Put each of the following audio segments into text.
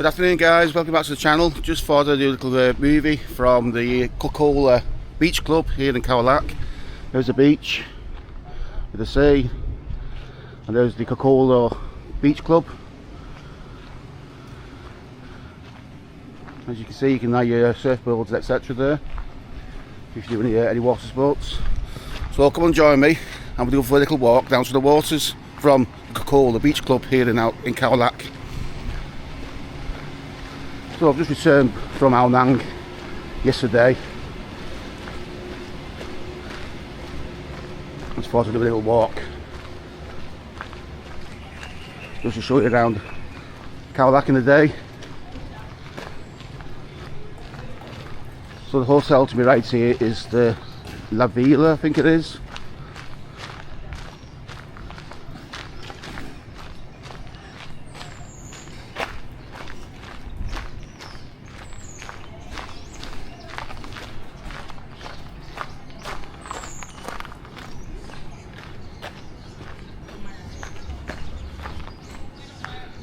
Good afternoon guys, welcome back to the channel. Just thought I'd do a little movie from the Kokulo Beach Club here in Khao Lak. There's the beach with the sea, and there's the Kokulo Beach Club. As you can see, you can have your surfboards etc. there if you do any water sports. So come and join me and we'll go for a little walk down to the waters from Kokulo Beach Club here in Khao Lak. So I've just returned from Bang Niang yesterday. I just thought I'd do a little walk just to show you around Khao Lak in the day. So the hotel to my right here is the REALLY, I think it is.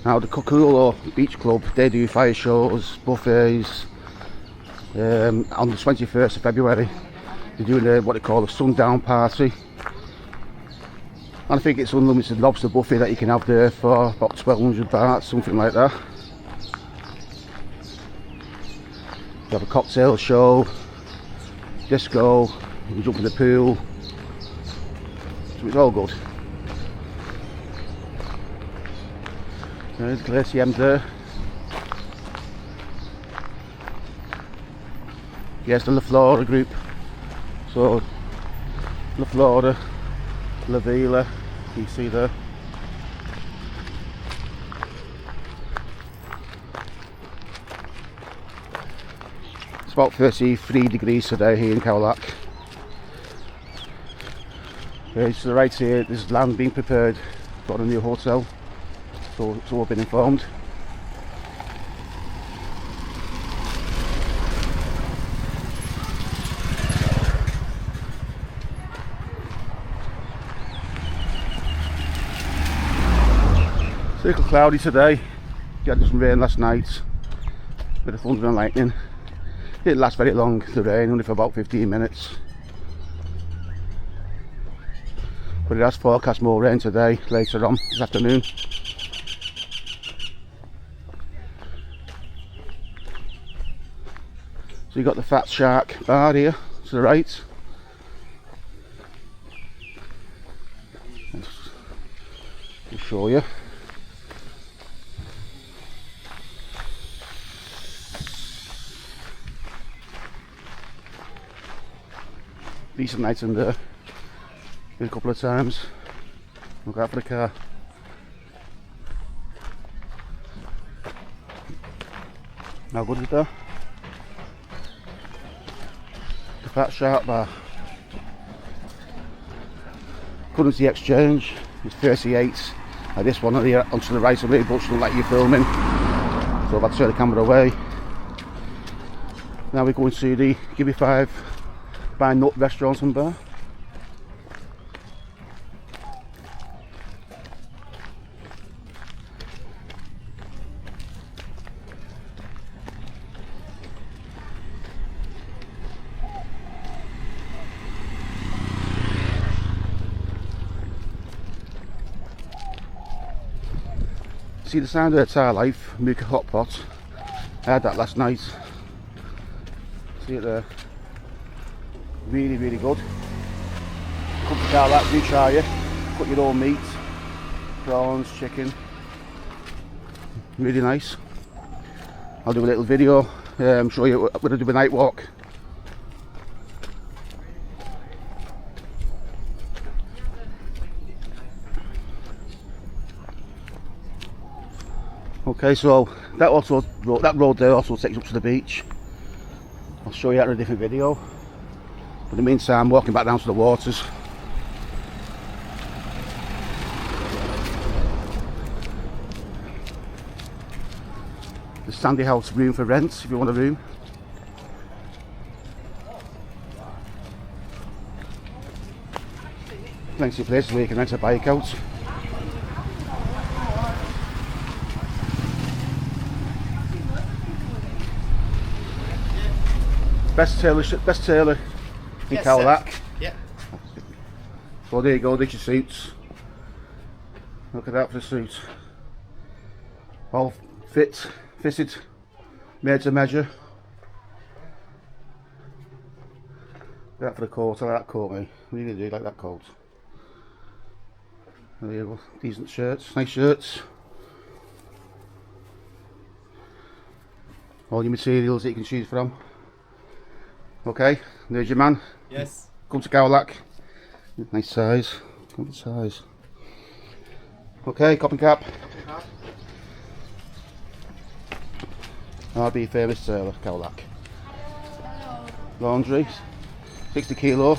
Now the Kokulo Beach Club, they do fire shows, buffets. On the 21st of February they're doing what they call a sundown party, and I think it's unlimited lobster buffet that you can have there for about 1200 baht, something like that. You have a cocktail show, disco, you can jump in the pool, so it's all good. There's the glacier there. Yes, the La Flora group. So La Flora, REALLY, you see there. It's about 33 degrees today here in Khao Lak. Okay, to the right here, there's land being prepared for a new hotel. So it's all been informed. It's a little cloudy today. We had some rain last night. Bit of thunder and lightning. It didn't last very long, the rain, only for about 15 minutes. But it has forecast more rain today, later on this afternoon. So you've got the Fat Shark bar here to the right. I'll show you. Decent night in there. Been a couple of times. Look out for the car. How good is that? The Fat Shark bar. Currency exchange is 38. This one here onto the right of me, but shouldn't let you filming. So I've had to turn the camera away. Now we're going to the Give Me 5 by Nut restaurant and bar. See the sound of the Thai Life, Mooka Hot Pot. I had that last night. See it there. Really, really good. Come to Khao Lak, do try it. Cut your own meat, prawns, chicken. Really nice. I'll do a little video, show you when I do a night walk. Okay, so that road there also takes up to the beach. I'll show you that in a different video. But in the meantime, I'm walking back down to the waters. The Sandy House room for rent if you want a room. Plenty of places where you can rent a bike out. Best tailor in Yes, Khao sir. Lak. Yeah. So there you go, there's your suits. Look at that for the suit. All fitted, made to measure. That for the coat, I like that coat, mate. What are you gonna do? You like that coat? There you go, decent shirts, nice shirts. All your materials that you can choose from. Okay, there's your man. Yes. Come to Khao Lak. Nice size. Good size. Okay, copy cap. I'll be famous tailor, Khao Lak. Laundry, 60 kilo.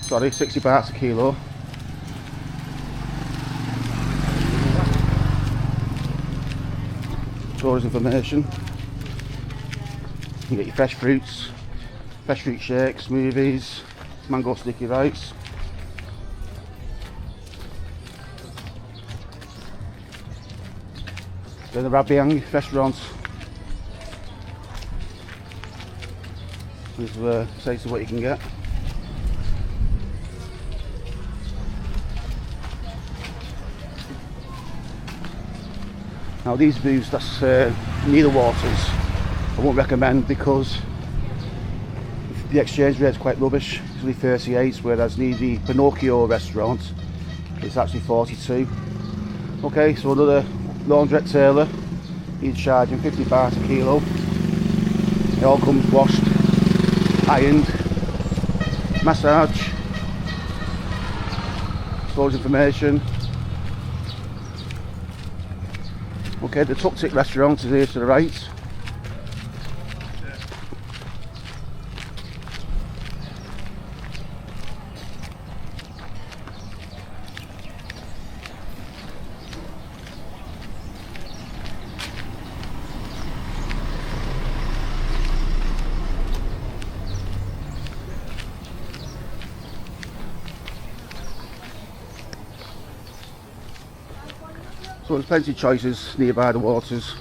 Sorry, 60 bahts a kilo. Storage information. You get your fresh fruit shakes, smoothies, mango sticky rice. Then the Bang Niang restaurant. This says what you can get. Now these booths, that's near the waters. I won't recommend because the exchange rate is quite rubbish. It's only 38, whereas near the Pinocchio restaurant it's actually 42. Okay, so another laundrette tailor, he's charging 50 bahts a kilo. It all comes washed, ironed, massage, storage information. Okay, the Tuk Tik restaurant is here to the right. So there's plenty of choices nearby the waters.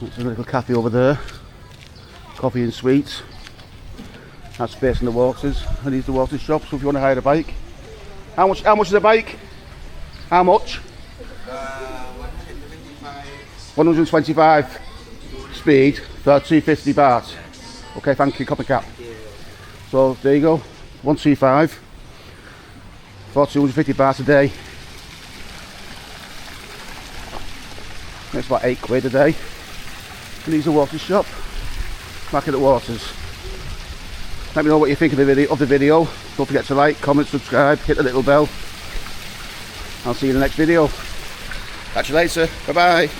There's a little cafe over there, coffee and sweets. That's based on the waters, and these are the water shops. So if you want to hire a bike, how much is a bike? How much? 125 speed for 250 baht. Okay, thank you, copy cap. So there you go, 125 for 250 baht a day. That's about £8 a day. And these are water shop. Back at the waters. Let me know what you think of the video. Don't forget to like, comment, subscribe, hit the little bell. I'll see you in the next video. Catch you later. Bye bye.